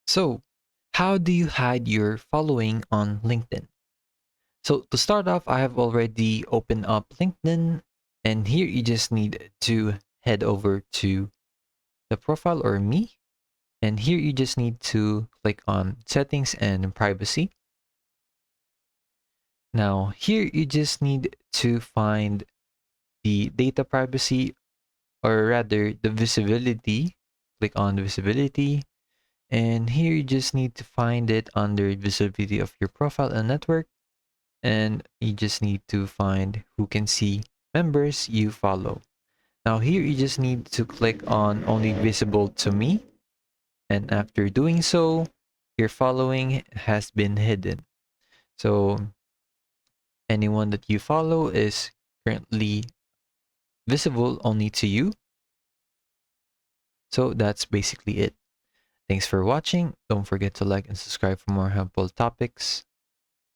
So, how do you hide your following on LinkedIn? So, to start off, I have already opened up LinkedIn, and here you just need to head over to the profile or me, and here you just need to click on settings and privacy. Now, here you just need to find the data privacy, or rather the visibility. Click on the visibility, and here you just need to find it under visibility of your profile and network. And you just need to find who can see members you follow. Now here you just need to click on only visible to me, and after doing so, your following has been hidden. So anyone that you follow is currently visible only to you. So that's basically it. Thanks for watching. Don't forget to like and subscribe for more helpful topics.